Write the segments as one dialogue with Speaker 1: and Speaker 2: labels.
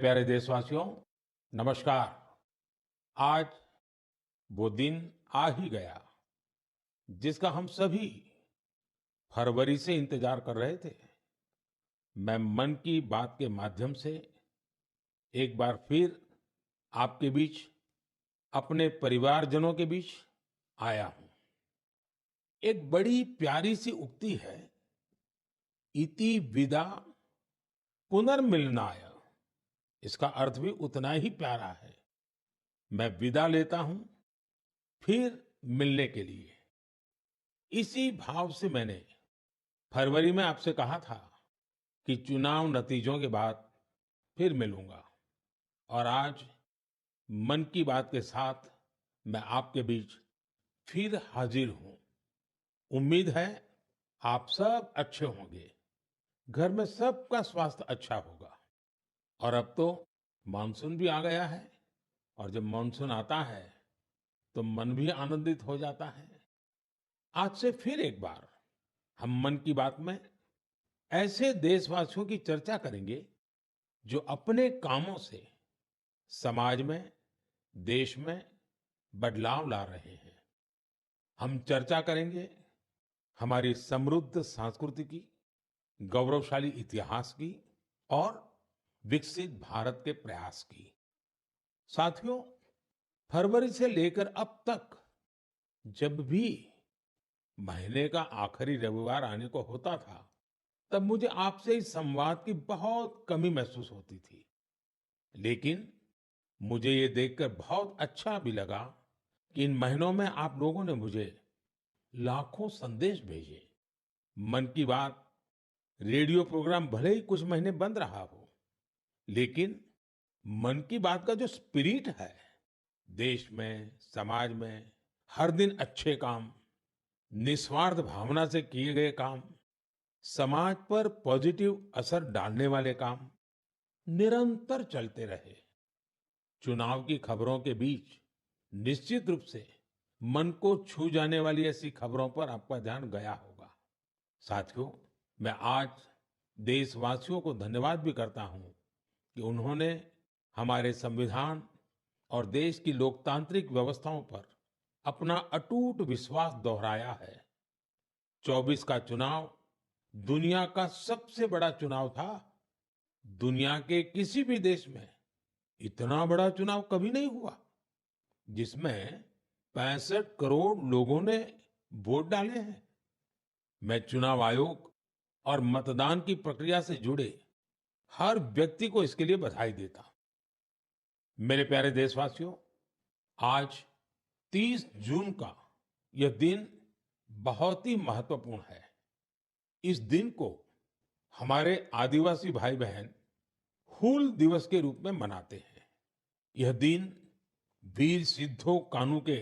Speaker 1: प्यारे देशवासियों, नमस्कार। आज वो दिन आ ही गया जिसका हम सभी फरवरी से इंतजार कर रहे थे। मैं मन की बात के माध्यम से एक बार फिर आपके बीच, अपने परिवारजनों के बीच आया हूं। एक बड़ी प्यारी सी उक्ति है, इति विदा पुनर्मिलनाय। इसका अर्थ भी उतना ही प्यारा है। मैं विदा लेता हूं फिर मिलने के लिए। इसी भाव से मैंने फरवरी में आपसे कहा था कि चुनाव नतीजों के बाद फिर मिलूंगा, और आज मन की बात के साथ मैं आपके बीच फिर हाजिर हूं। उम्मीद है आप सब अच्छे होंगे, घर में सबका स्वास्थ्य अच्छा होगा। और अब तो मानसून भी आ गया है, और जब मानसून आता है तो मन भी आनंदित हो जाता है। आज से फिर एक बार हम मन की बात में ऐसे देशवासियों की चर्चा करेंगे जो अपने कामों से समाज में, देश में बदलाव ला रहे हैं। हम चर्चा करेंगे हमारी समृद्ध संस्कृति की, गौरवशाली इतिहास की और विकसित भारत के प्रयास की। साथियों, फरवरी से लेकर अब तक जब भी महीने का आखिरी रविवार आने को होता था, तब मुझे आपसे इस संवाद की बहुत कमी महसूस होती थी। लेकिन मुझे ये देखकर बहुत अच्छा भी लगा कि इन महीनों में आप लोगों ने मुझे लाखों संदेश भेजे। मन की बात रेडियो प्रोग्राम भले ही कुछ महीने बंद रहा हो, लेकिन मन की बात का जो स्पिरिट है, देश में, समाज में हर दिन अच्छे काम, निस्वार्थ भावना से किए गए काम, समाज पर पॉजिटिव असर डालने वाले काम निरंतर चलते रहे। चुनाव की खबरों के बीच निश्चित रूप से मन को छू जाने वाली ऐसी खबरों पर आपका ध्यान गया होगा। साथियों, मैं आज देशवासियों को धन्यवाद भी करता हूं कि उन्होंने हमारे संविधान और देश की लोकतांत्रिक व्यवस्थाओं पर अपना अटूट विश्वास दोहराया है। 24 का चुनाव दुनिया का सबसे बड़ा चुनाव था। दुनिया के किसी भी देश में इतना बड़ा चुनाव कभी नहीं हुआ, जिसमें 65 करोड़ लोगों ने वोट डाले हैं। मैं चुनाव आयोग और मतदान की प्रक्रिया से जुड़े हर व्यक्ति को इसके लिए बधाई देता हूं। मेरे प्यारे देशवासियों, आज 30 जून का यह दिन बहुत ही महत्वपूर्ण है। इस दिन को हमारे आदिवासी भाई बहन हूल दिवस के रूप में मनाते हैं। यह दिन वीर सिद्धो कान्हू के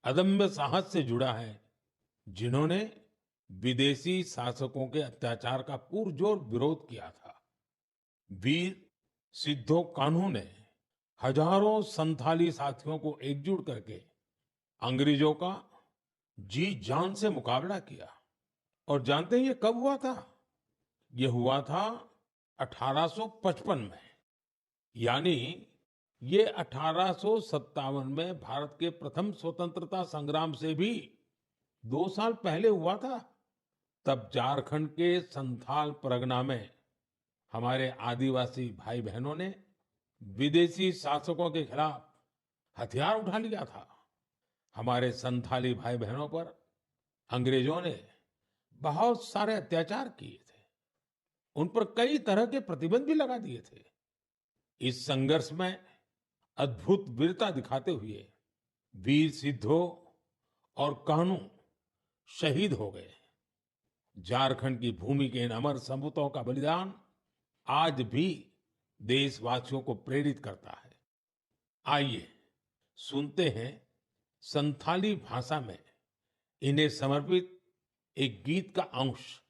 Speaker 1: अदम्य साहस से जुड़ा है, जिन्होंने विदेशी शासकों के अत्याचार का पुरजोर विरोध किया था। वीर सिद्धो कान्हू ने हजारों संथाली साथियों को एकजुट करके अंग्रेजों का जी जान से मुकाबला किया। और जानते हैं ये कब हुआ था? ये हुआ था 1855 में। यानी ये 1857 में भारत के प्रथम स्वतंत्रता संग्राम से भी 2 साल पहले हुआ था। तब झारखंड के संथाल परगना में हमारे आदिवासी भाई बहनों ने विदेशी शासकों के खिलाफ हथियार उठा लिया था। हमारे संथाली भाई बहनों पर अंग्रेजों ने बहुत सारे अत्याचार किए थे। उन पर कई तरह के प्रतिबंध भी लगा दिए थे। इस संघर्ष में अद्भुत वीरता दिखाते हुए वीर सिद्धो और कान्हू शहीद हो गए। झारखंड की भूमि के इन अमर सपूतों का बलिदान आज भी देशवासियों को प्रेरित करता है। आइए सुनते हैं संथाली भाषा में इन्हें समर्पित एक गीत का अंश।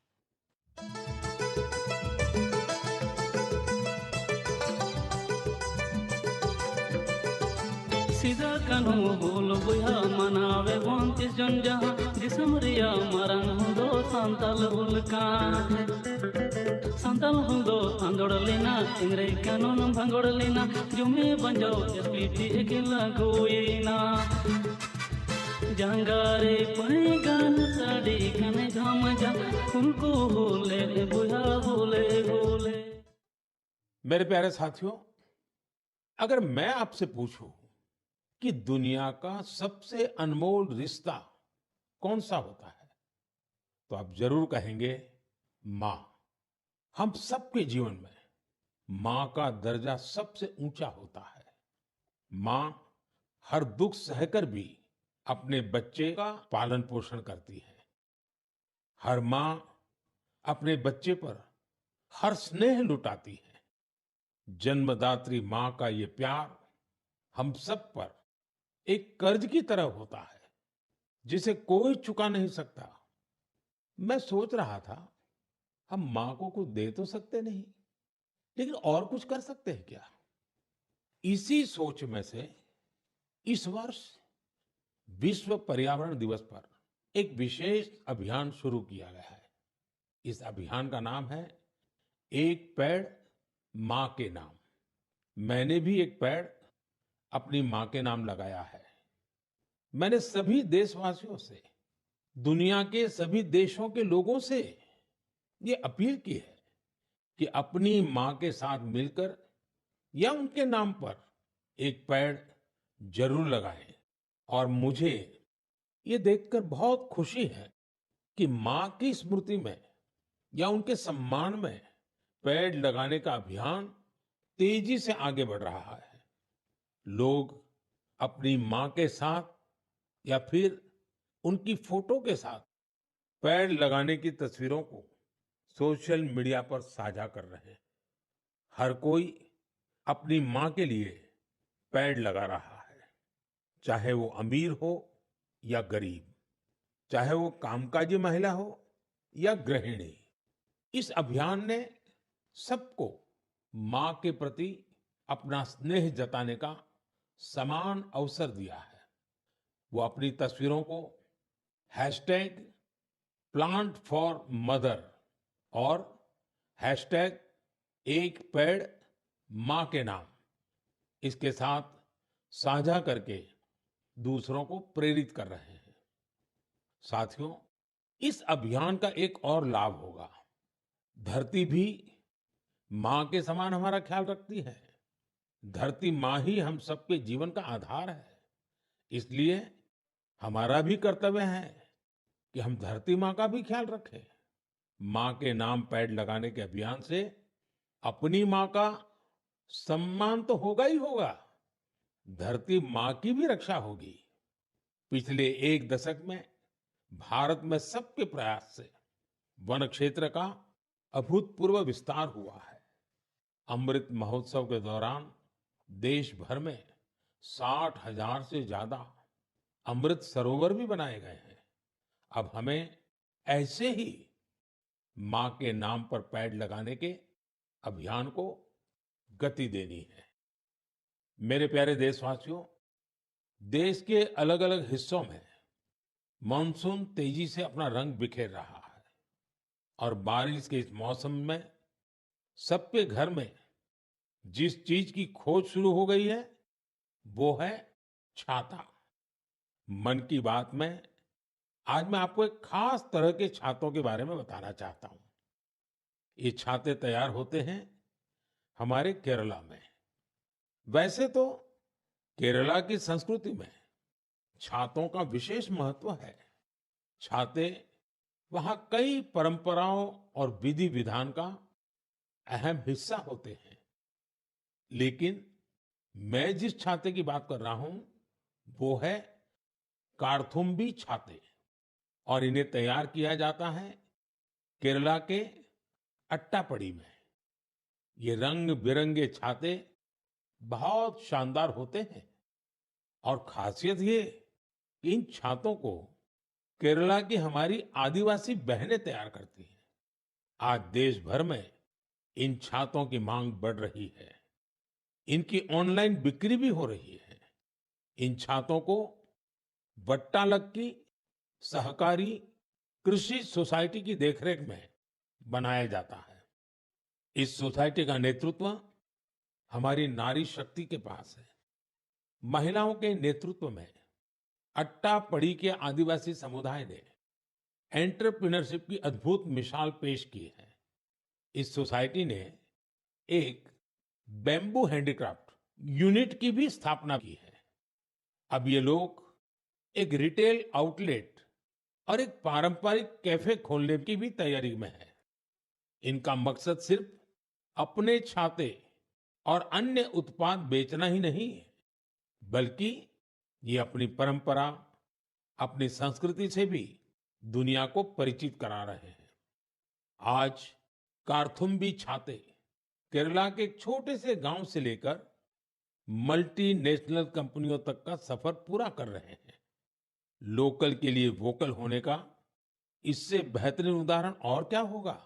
Speaker 2: सीधा कानू बोल बुया मनावे 29 जन जहां दिसम रिया मरंग हुदो सांताल हुलका सांताल हुदो आंदोड़लिना इंग्रे कानून भंगोड़लिना जुमे बंजो एसपीटी एकिला गोइना जंगारे पने गान साड़ी कने घाम जा उनको होले बुया बोले बोले।
Speaker 1: मेरे प्यारे साथियों, अगर मैं आपसे पूछूं कि दुनिया का सबसे अनमोल रिश्ता कौन सा होता है, तो आप जरूर कहेंगे माँ। हम सबके जीवन में माँ का दर्जा सबसे ऊंचा होता है। माँ हर दुख सहकर भी अपने बच्चे का पालन पोषण करती है। हर माँ अपने बच्चे पर हर स्नेह लुटाती है। जन्मदात्री माँ का ये प्यार हम सब पर एक कर्ज की तरह होता है, जिसे कोई चुका नहीं सकता। मैं सोच रहा था, हम माँ को कुछ दे तो सकते नहीं, लेकिन और कुछ कर सकते हैं क्या? इसी सोच में से इस वर्ष विश्व पर्यावरण दिवस पर एक विशेष अभियान शुरू किया गया है। इस अभियान का नाम है एक पेड़ माँ के नाम। मैंने भी एक पेड़ अपनी माँ के नाम लगाया है। मैंने सभी देशवासियों से, दुनिया के सभी देशों के लोगों से ये अपील की है कि अपनी माँ के साथ मिलकर या उनके नाम पर एक पेड़ जरूर लगाएं। और मुझे ये देखकर बहुत खुशी है कि माँ की स्मृति में या उनके सम्मान में पेड़ लगाने का अभियान तेजी से आगे बढ़ रहा है। लोग अपनी माँ के साथ या फिर उनकी फोटो के साथ पेड़ लगाने की तस्वीरों को सोशल मीडिया पर साझा कर रहे हैं। हर कोई अपनी माँ के लिए पेड़ लगा रहा है, चाहे वो अमीर हो या गरीब, चाहे वो कामकाजी महिला हो या गृहिणी। इस अभियान ने सबको माँ के प्रति अपना स्नेह जताने का समान अवसर दिया है। वो अपनी तस्वीरों को हैशटैग प्लांट फॉर मदर और हैशटैग एक पेड़ माँ के नाम, इसके साथ साझा करके दूसरों को प्रेरित कर रहे हैं। साथियों, इस अभियान का एक और लाभ होगा। धरती भी माँ के समान हमारा ख्याल रखती है। धरती माँ ही हम सबके जीवन का आधार है। इसलिए हमारा भी कर्तव्य है कि हम धरती माँ का भी ख्याल रखें। माँ के नाम पेड़ लगाने के अभियान से अपनी माँ का सम्मान तो होगा ही होगा, धरती माँ की भी रक्षा होगी। पिछले एक दशक में भारत में सबके प्रयास से वन क्षेत्र का अभूतपूर्व विस्तार हुआ है। अमृत महोत्सव के दौरान देश भर में 60,000 से ज्यादा अमृत सरोवर भी बनाए गए हैं। अब हमें ऐसे ही माँ के नाम पर पेड़ लगाने के अभियान को गति देनी है। मेरे प्यारे देशवासियों, देश के अलग अलग हिस्सों में मानसून तेजी से अपना रंग बिखेर रहा है और बारिश के इस मौसम में सबके घर में जिस चीज की खोज शुरू हो गई है, वो है छाता। मन की बात में आज मैं आपको एक खास तरह के छातों के बारे में बताना चाहता हूँ। ये छाते तैयार होते हैं हमारे केरला में। वैसे तो केरला की संस्कृति में छातों का विशेष महत्व है। छाते वहाँ कई परंपराओं और विधि विधान का अहम हिस्सा होते हैं। लेकिन मैं जिस छाते की बात कर रहा हूं, वो है कार्थुम्बी छाते। और इन्हें तैयार किया जाता है केरला के अट्टापडी में। ये रंग बिरंगे छाते बहुत शानदार होते हैं और खासियत ये कि इन छातों को केरला की हमारी आदिवासी बहनें तैयार करती हैं। आज देश भर में इन छातों की मांग बढ़ रही है। इनकी ऑनलाइन बिक्री भी हो रही है। इन छातों को वट्टालक्की सहकारी कृषि सोसाइटी की देखरेख में बनाया जाता है। इस सोसाइटी का नेतृत्व हमारी नारी शक्ति के पास है। महिलाओं के नेतृत्व में अट्टापड़ी के आदिवासी समुदाय ने एंटरप्रेन्योरशिप की अद्भुत मिसाल पेश की है। इस सोसाइटी ने एक बैम्बू हैंडीक्राफ्ट यूनिट की भी स्थापना की है। अब ये लोग एक रिटेल आउटलेट और एक पारंपरिक कैफे खोलने की भी तैयारी में है। इनका मकसद सिर्फ अपने छाते और अन्य उत्पाद बेचना ही नहीं है, बल्कि ये अपनी परंपरा, अपनी संस्कृति से भी दुनिया को परिचित करा रहे हैं। आज कार्थुम्बी छाते केरला के एक छोटे से गांव से लेकर मल्टीनेशनल कंपनियों तक का सफर पूरा कर रहे हैं। लोकल के लिए वोकल होने का इससे बेहतरीन उदाहरण और क्या होगा।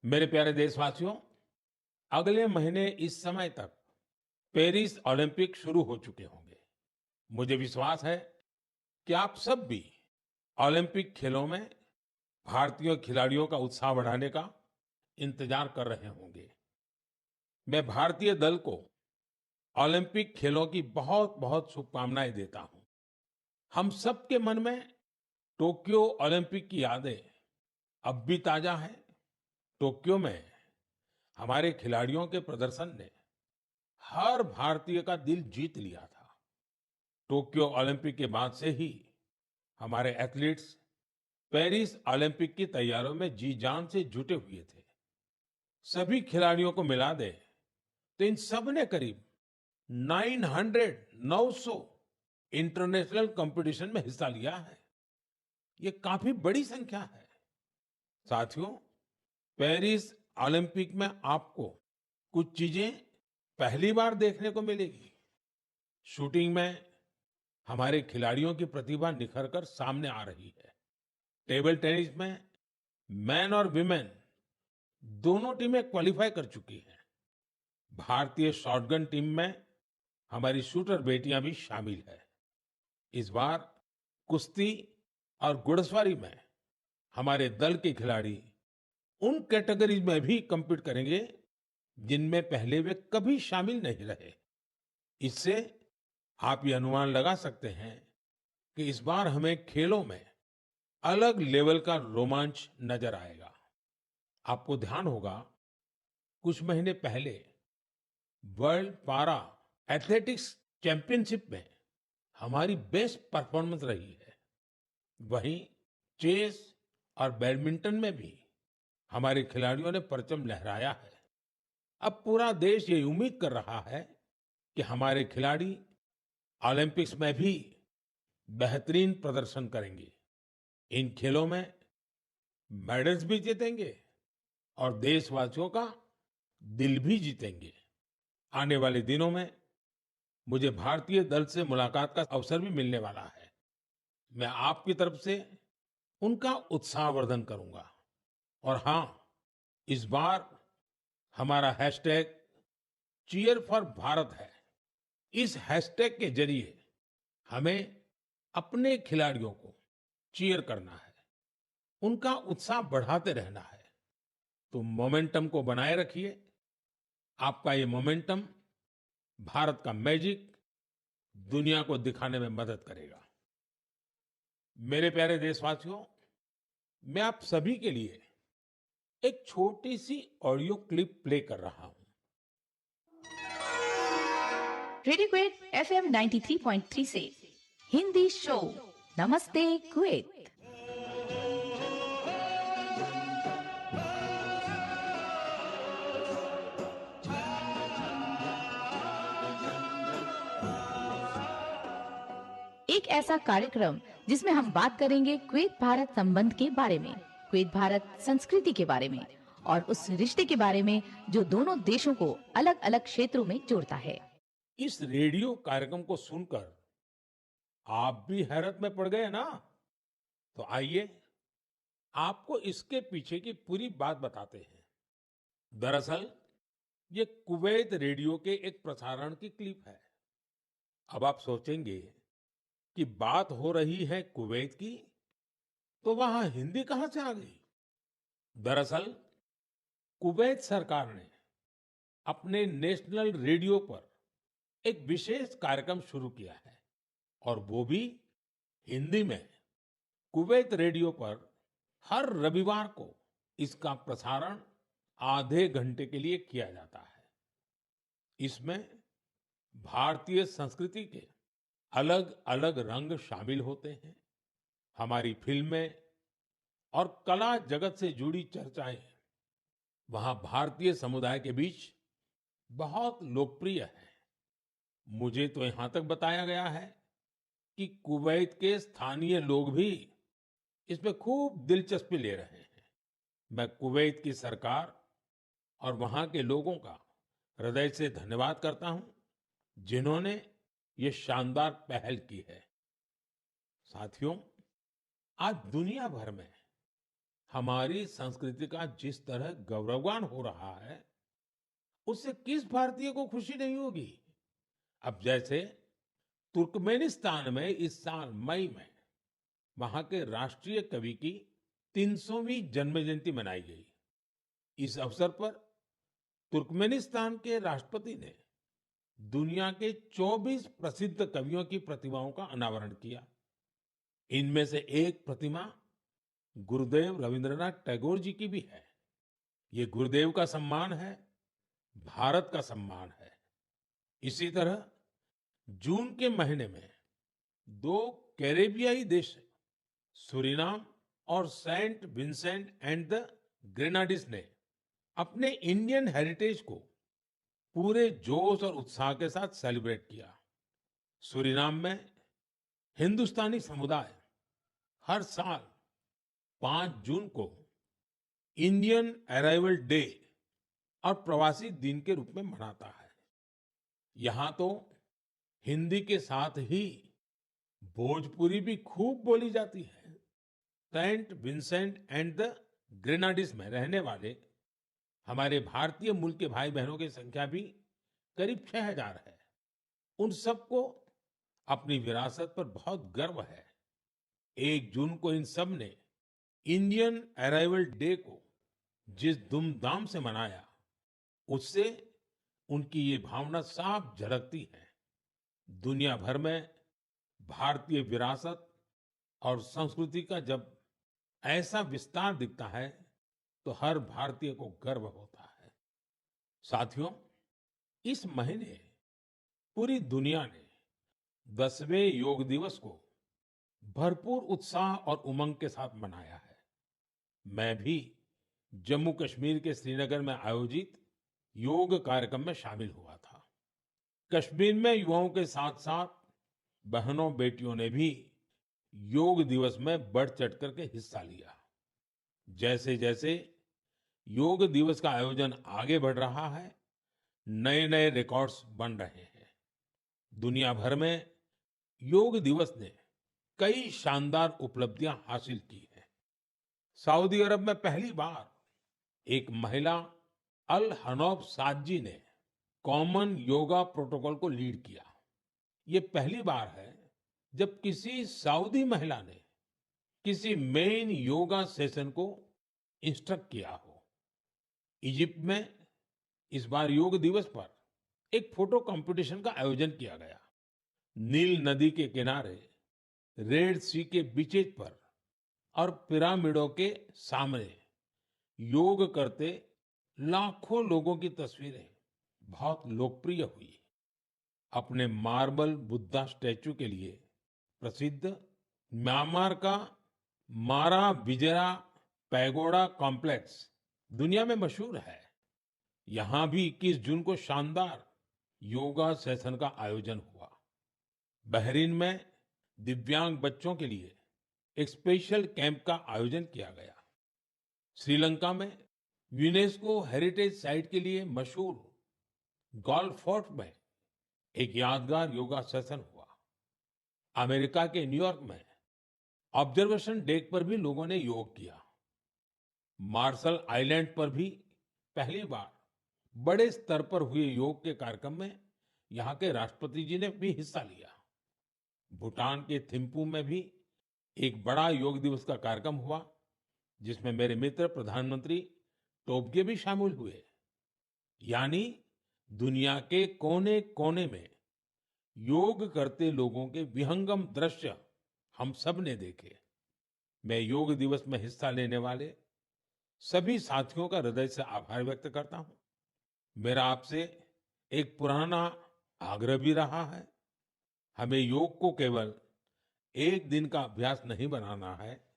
Speaker 1: मेरे प्यारे देशवासियों, अगले महीने इस समय तक पेरिस ओलंपिक शुरू हो चुके होंगे। मुझे विश्वास है कि आप सब भी ओलंपिक खेलों में भारतीय खिलाड़ियों का उत्साह बढ़ाने का इंतजार कर रहे होंगे। मैं भारतीय दल को ओलंपिक खेलों की बहुत बहुत शुभकामनाएं देता हूं। हम सबके मन में टोक्यो ओलंपिक की यादें अब भी ताजा है। टोक्यो में हमारे खिलाड़ियों के प्रदर्शन ने हर भारतीय का दिल जीत लिया था। टोक्यो ओलंपिक के बाद से ही हमारे एथलीट्स पेरिस ओलंपिक की तैयारियों में जी जान से जुटे हुए थे। सभी खिलाड़ियों को मिला दे तो इन सब ने करीब 900 इंटरनेशनल कंपटीशन में हिस्सा लिया है। ये काफी बड़ी संख्या है। साथियों, पेरिस ओलंपिक में आपको कुछ चीजें पहली बार देखने को मिलेगी। शूटिंग में हमारे खिलाड़ियों की प्रतिभा निखर कर सामने आ रही है। टेबल टेनिस में मेन और विमेन दोनों टीमें क्वालिफाई कर चुकी हैं। भारतीय शॉटगन टीम में हमारी शूटर बेटियां भी शामिल है। इस बार कुश्ती और घुड़सवारी में हमारे दल के खिलाड़ी उन कैटेगरीज में भी compete करेंगे जिनमें पहले वे कभी शामिल नहीं रहे। इससे आप ये अनुमान लगा सकते हैं कि इस बार हमें खेलों में अलग लेवल का रोमांच नजर आएगा। आपको ध्यान होगा, कुछ महीने पहले वर्ल्ड पारा एथलेटिक्स चैंपियनशिप में हमारी बेस्ट परफॉर्मेंस रही है। वहीं चेस और बैडमिंटन में भी हमारे खिलाड़ियों ने परचम लहराया है। अब पूरा देश ये उम्मीद कर रहा है कि हमारे खिलाड़ी ओलंपिक्स में भी बेहतरीन प्रदर्शन करेंगे। इन खेलों में मेडल्स भी जीतेंगे और देशवासियों का दिल भी जीतेंगे। आने वाले दिनों में मुझे भारतीय दल से मुलाकात का अवसर भी मिलने वाला है। मैं आपकी तरफ से उनका उत्साहवर्धन करूंगा। और हाँ, इस बार हमारा हैशटैग चीयर फॉर भारत है। इस हैशटैग के जरिए हमें अपने खिलाड़ियों को चीयर करना है, उनका उत्साह बढ़ाते रहना है। तो मोमेंटम को बनाए रखिए। आपका ये मोमेंटम भारत का मैजिक दुनिया को दिखाने में मदद करेगा। मेरे प्यारे देशवासियों, मैं आप सभी के लिए एक छोटी सी ऑडियो क्लिप प्ले कर रहा हूं।
Speaker 3: रेडियो क्वेट एफएम 93.3 से हिंदी शो नमस्ते कुवैत। एक ऐसा कार्यक्रम जिसमें हम बात करेंगे कुवैत भारत संबंध के बारे में, कुवैत भारत संस्कृति के बारे में और उस रिश्ते के बारे में जो दोनों देशों को अलग अलग क्षेत्रों में जोड़ता है।
Speaker 1: इस रेडियो कार्यक्रम को सुनकर आप भी हैरत में पड़ गए ना? तो आइए आपको इसके पीछे की पूरी बात बताते हैं। दरअसल ये कुवैत रेडियो के एक प्रसारण की क्लिप है। अब आप सोचेंगे कि बात हो रही है कुवैत की, तो वहां हिंदी कहाँ से आ गई? दरअसल कुवैत सरकार ने अपने नेशनल रेडियो पर एक विशेष कार्यक्रम शुरू किया है, और वो भी हिंदी में। कुवैत रेडियो पर हर रविवार को इसका प्रसारण आधे घंटे के लिए किया जाता है। इसमें भारतीय संस्कृति के अलग अलग रंग शामिल होते हैं। हमारी फिल्में और कला जगत से जुड़ी चर्चाएं वहां भारतीय समुदाय के बीच बहुत लोकप्रिय है। मुझे तो यहां तक बताया गया है कि कुवैत के स्थानीय लोग भी इसमें खूब दिलचस्पी ले रहे हैं। मैं कुवैत की सरकार और वहां के लोगों का हृदय से धन्यवाद करता हूं, जिन्होंने ये शानदार पहल की है। साथियों, आज दुनिया भर में हमारी संस्कृति का जिस तरह गौरवगान हो रहा है, उससे किस भारतीय को खुशी नहीं होगी। अब जैसे तुर्कमेनिस्तान में इस साल मई में वहां के राष्ट्रीय कवि की 300वीं जन्म जयंती मनाई गई। इस अवसर पर तुर्कमेनिस्तान के राष्ट्रपति ने दुनिया के 24 प्रसिद्ध कवियों की प्रतिमाओं का अनावरण किया। इनमें से एक प्रतिमा गुरुदेव रविंद्रनाथ टैगोर जी की भी है। ये गुरुदेव का सम्मान है, भारत का सम्मान है। इसी तरह जून के महीने में दो कैरेबियाई देश सूरीनाम और सेंट विंसेंट एंड द ग्रेनाडीज ने अपने इंडियन हेरिटेज को पूरे जोश और उत्साह के साथ सेलिब्रेट किया। सूरीनाम में हिंदुस्तानी समुदाय हर साल 5 जून को इंडियन अराइवल डे और प्रवासी दिन के रूप में मनाता है। यहाँ तो हिंदी के साथ ही भोजपुरी भी खूब बोली जाती है। सेंट विंसेंट एंड द ग्रेनाडीज में रहने वाले हमारे भारतीय मूल के भाई बहनों की संख्या भी करीब 6,000 है। उन सबको अपनी विरासत पर बहुत गर्व है। 1 जून को इन सब ने इंडियन अराइवल डे को जिस धूमधाम से मनाया, उससे उनकी ये भावना साफ झलकती है। दुनिया भर में भारतीय विरासत और संस्कृति का जब ऐसा विस्तार दिखता है, तो हर भारतीय को गर्व होता है। साथियों, इस महीने पूरी दुनिया ने 10वें योग दिवस को भरपूर उत्साह और उमंग के साथ मनाया है। मैं भी जम्मू कश्मीर के श्रीनगर में आयोजित योग कार्यक्रम में शामिल हुआ था। कश्मीर में युवाओं के साथ साथ बहनों बेटियों ने भी योग दिवस में बढ़ चढ़ करके हिस्सा लिया। जैसे जैसे योग दिवस का आयोजन आगे बढ़ रहा है, नए नए रिकॉर्ड्स बन रहे हैं। दुनिया भर में योग दिवस ने कई शानदार उपलब्धियां हासिल की हैं। सऊदी अरब में पहली बार एक महिला अल हनौफ साद जी ने कॉमन योगा प्रोटोकॉल को लीड किया। ये पहली बार है जब किसी सऊदी महिला ने किसी मेन योगा सेशन को इंस्ट्रक्ट किया हो। इजिप्ट में इस बार योग दिवस पर एक फोटो कंपटीशन का आयोजन किया गया। नील नदी के किनारे, रेड सी के बीचेज पर और पिरामिडों के सामने योग करते लाखों लोगों की तस्वीरें बहुत लोकप्रिय हुई। अपने मार्बल बुद्धा स्टैचू के लिए प्रसिद्ध म्यांमार का मारा विजरा पैगोडा कॉम्प्लेक्स दुनिया में मशहूर है। यहाँ भी 21 जून को शानदार योगा सेशन का आयोजन हुआ। बहरीन में दिव्यांग बच्चों के लिए एक स्पेशल कैंप का आयोजन किया गया। श्रीलंका में यूनेस्को हेरिटेज साइट के लिए मशहूर गोल्फ फोर्ट में एक यादगार योगा सेशन हुआ। अमेरिका के न्यूयॉर्क में ऑब्जर्वेशन डेक पर भी लोगों ने योग किया। मार्शल आइलैंड पर भी पहली बार बड़े स्तर पर हुए योग के कार्यक्रम में यहाँ के राष्ट्रपति जी ने भी हिस्सा लिया। भूटान के थिम्पू में भी एक बड़ा योग दिवस का कार्यक्रम हुआ, जिसमें मेरे मित्र प्रधानमंत्री टोबगे भी शामिल हुए। यानी दुनिया के कोने-कोने में योग करते लोगों के विहंगम दृश्य हम सब ने देखे। मैं योग दिवस में हिस्सा लेने वाले सभी साथियों का हृदय से आभार व्यक्त करता हूं। मेरा आपसे एक पुराना आग्रह भी रहा है। हमें योग को केवल एक दिन का अभ्यास नहीं बनाना है।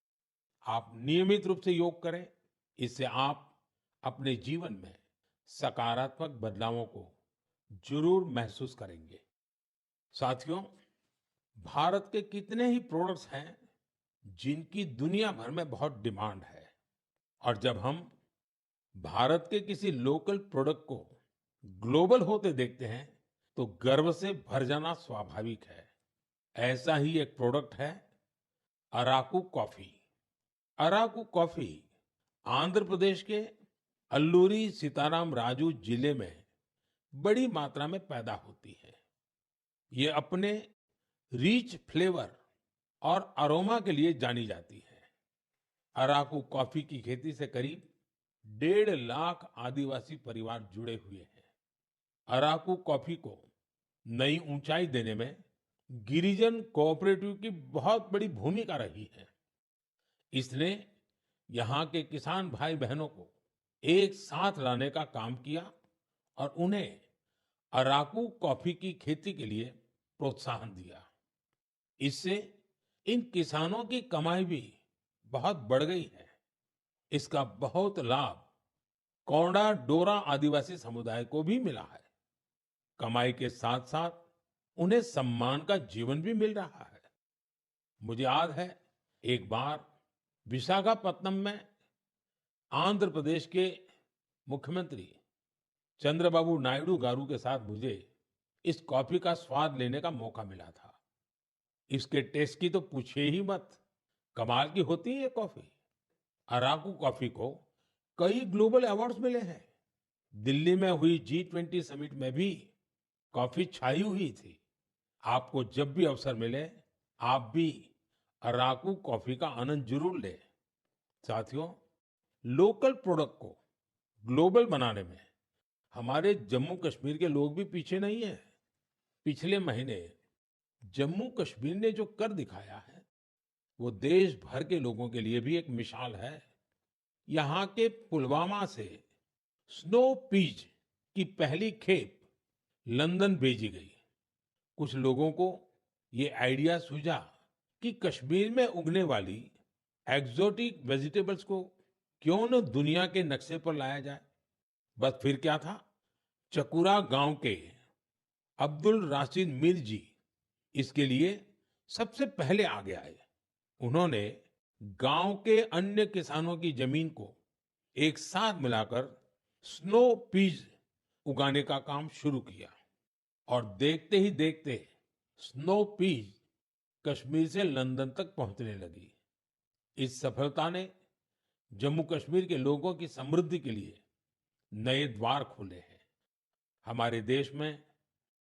Speaker 1: आप नियमित रूप से योग करें। इससे आप अपने जीवन में सकारात्मक बदलावों को जरूर महसूस करेंगे। साथियों, भारत के कितने ही प्रोडक्ट्स हैं जिनकी दुनिया भर में बहुत डिमांड है, और जब हम भारत के किसी लोकल प्रोडक्ट को ग्लोबल होते देखते हैं तो गर्व से भर जाना स्वाभाविक है। ऐसा ही एक प्रोडक्ट है अराकू कॉफी। अराकू कॉफी आंध्र प्रदेश के अल्लूरी सीताराम राजू जिले में बड़ी मात्रा में पैदा होती है। ये अपने रिच फ्लेवर और अरोमा के लिए जानी जाती है। अराकू कॉफी की खेती से करीब 1.5 लाख आदिवासी परिवार जुड़े हुए हैं। अराकू कॉफी को नई ऊंचाई देने में गिरिजन कोऑपरेटिव की बहुत बड़ी भूमिका रही है। इसने यहाँ के किसान भाई बहनों को एक साथ लाने का काम किया और उन्हें अराकू कॉफी की खेती के लिए प्रोत्साहन दिया। इससे इन किसानों की कमाई भी बहुत बढ़ गई है। इसका बहुत लाभ कोंडा डोरा आदिवासी समुदाय को भी मिला है। कमाई के साथ साथ उन्हें सम्मान का जीवन भी मिल रहा है। मुझे याद है, एक बार विशाखापत्तनम में आंध्र प्रदेश के मुख्यमंत्री चंद्रबाबू नायडू गारू के साथ मुझे इस कॉफी का स्वाद लेने का मौका मिला था। इसके टेस्ट की तो पूछिए ही मत, कमाल की होती है ये कॉफी। अराकू कॉफी को कई ग्लोबल अवार्ड्स मिले हैं। दिल्ली में हुई G20 समिट में भी कॉफी छाई हुई थी। आपको जब भी अवसर मिले, आप भी अराकू कॉफी का आनंद जरूर लें। साथियों, लोकल प्रोडक्ट को ग्लोबल बनाने में हमारे जम्मू कश्मीर के लोग भी पीछे नहीं हैं। पिछले महीने जम्मू कश्मीर ने जो कर दिखाया है, वो देश भर के लोगों के लिए भी एक मिसाल है। यहाँ के पुलवामा से स्नो पीच की पहली खेप लंदन भेजी गई। कुछ लोगों को ये आइडिया सूझा कि कश्मीर में उगने वाली एक्सोटिक वेजिटेबल्स को क्यों न दुनिया के नक्शे पर लाया जाए। बस फिर क्या था, चकुरा गांव के अब्दुल राशिद मीर जी इसके लिए सबसे पहले आगे आए। उन्होंने गांव के अन्य किसानों की जमीन को एक साथ मिलाकर स्नो पीज उगाने का काम शुरू किया, और देखते ही देखते स्नो पीज कश्मीर से लंदन तक पहुंचने लगी। इस सफलता ने जम्मू कश्मीर के लोगों की समृद्धि के लिए नए द्वार खोले हैं। हमारे देश में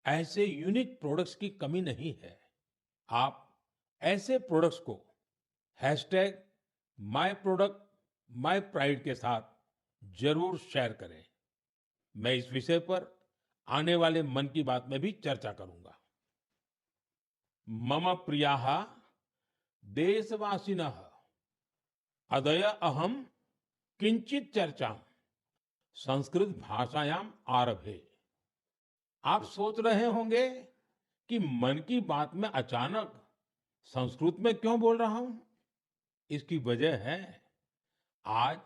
Speaker 1: ऐसे यूनिक प्रोडक्ट्स की कमी नहीं है। आप ऐसे प्रोडक्ट्स को #MyProductMyPride के साथ जरूर शेयर करें। मैं इस विषय पर आने वाले मन की बात में भी चर्चा करूंगा। मम प्रियाः देशवासिनः अद्य अहं किंचित चर्चा संस्कृत भाषायाम आरभे। आप सोच रहे होंगे कि मन की बात में अचानक संस्कृत में क्यों बोल रहा हूं? इसकी वजह है, आज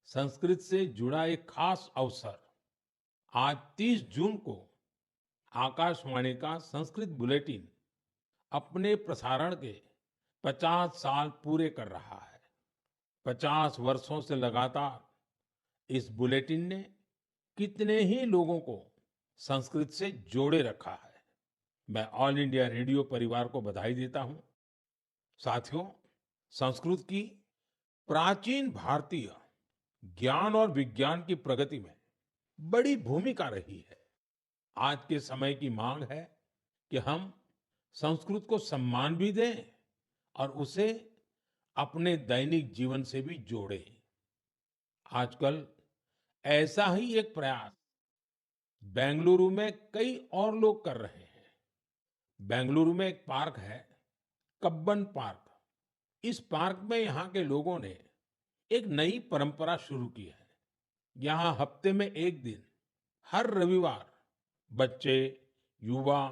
Speaker 1: संस्कृत से जुड़ा एक खास अवसर। आज 30 जून को आकाशवाणी का संस्कृत बुलेटिन अपने प्रसारण के 50 साल पूरे कर रहा है। 50 वर्षों से लगातार इस बुलेटिन ने कितने ही लोगों को संस्कृत से जोड़े रखा है। मैं ऑल इंडिया रेडियो परिवार को बधाई देता हूं। साथियों, संस्कृत की प्राचीन भारतीय ज्ञान और विज्ञान की प्रगति में बड़ी भूमिका रही है। आज के समय की मांग है कि हम संस्कृत को सम्मान भी दें और उसे अपने दैनिक जीवन से भी जोड़ें। आजकल ऐसा ही एक प्रयास बेंगलुरु में कई और लोग कर रहे हैं। बेंगलुरु में एक पार्क है, कब्बन पार्क। इस पार्क में यहाँ के लोगों ने एक नई परंपरा शुरू की है। यहाँ हफ्ते में एक दिन, हर रविवार, बच्चे, युवा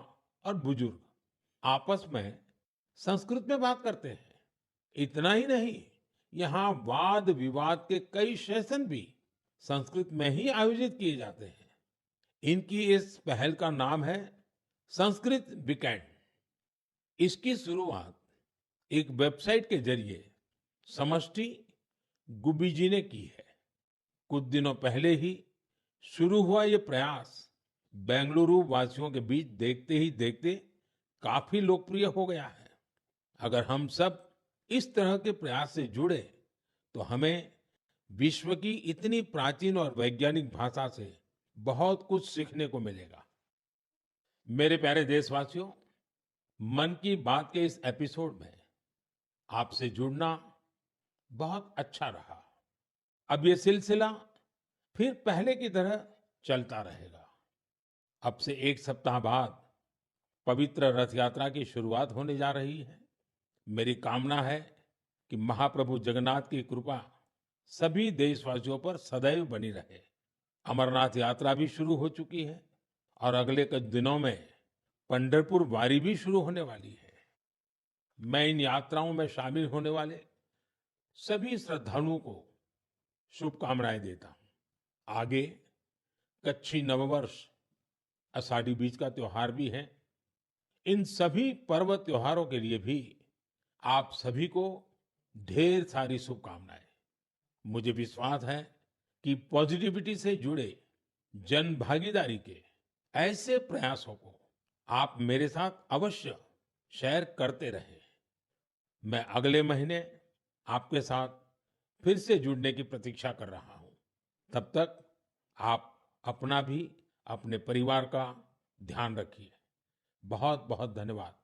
Speaker 1: और बुजुर्ग आपस में संस्कृत में बात करते हैं। इतना ही नहीं, यहाँ वाद विवाद के कई सेशन भी संस्कृत में ही आयोजित किए जाते हैं। इनकी इस पहल का नाम है संस्कृत वीकेंड। इसकी शुरुआत एक वेबसाइट के जरिए समष्टि गुब्बी जी ने की है। कुछ दिनों पहले ही शुरू हुआ ये प्रयास बेंगलुरु वासियों के बीच देखते ही देखते काफी लोकप्रिय हो गया है। अगर हम सब इस तरह के प्रयास से जुड़े तो हमें विश्व की इतनी प्राचीन और वैज्ञानिक भाषा से बहुत कुछ सीखने को मिलेगा। मेरे प्यारे देशवासियों, मन की बात के इस एपिसोड में आपसे जुड़ना बहुत अच्छा रहा। अब ये सिलसिला फिर पहले की तरह चलता रहेगा। अब से एक सप्ताह बाद पवित्र रथ यात्रा की शुरुआत होने जा रही है। मेरी कामना है कि महाप्रभु जगन्नाथ की कृपा सभी देशवासियों पर सदैव बनी रहे। अमरनाथ यात्रा भी शुरू हो चुकी है और अगले कुछ दिनों में पंढरपुर वारी भी शुरू होने वाली है। मैं इन यात्राओं में शामिल होने वाले सभी श्रद्धालुओं को शुभकामनाएं देता हूं। आगे कच्छी नववर्ष, आषाढ़ी बीज का त्योहार भी है। इन सभी पर्व त्योहारों के लिए भी आप सभी को ढेर सारी शुभकामनाएं। मुझे विश्वास है कि पॉजिटिविटी से जुड़े जन भागीदारी के ऐसे प्रयासों को आप मेरे साथ अवश्य शेयर करते रहें। मैं अगले महीने आपके साथ फिर से जुड़ने की प्रतीक्षा कर रहा हूं। तब तक आप अपना भी, अपने परिवार का ध्यान रखिए। बहुत बहुत धन्यवाद।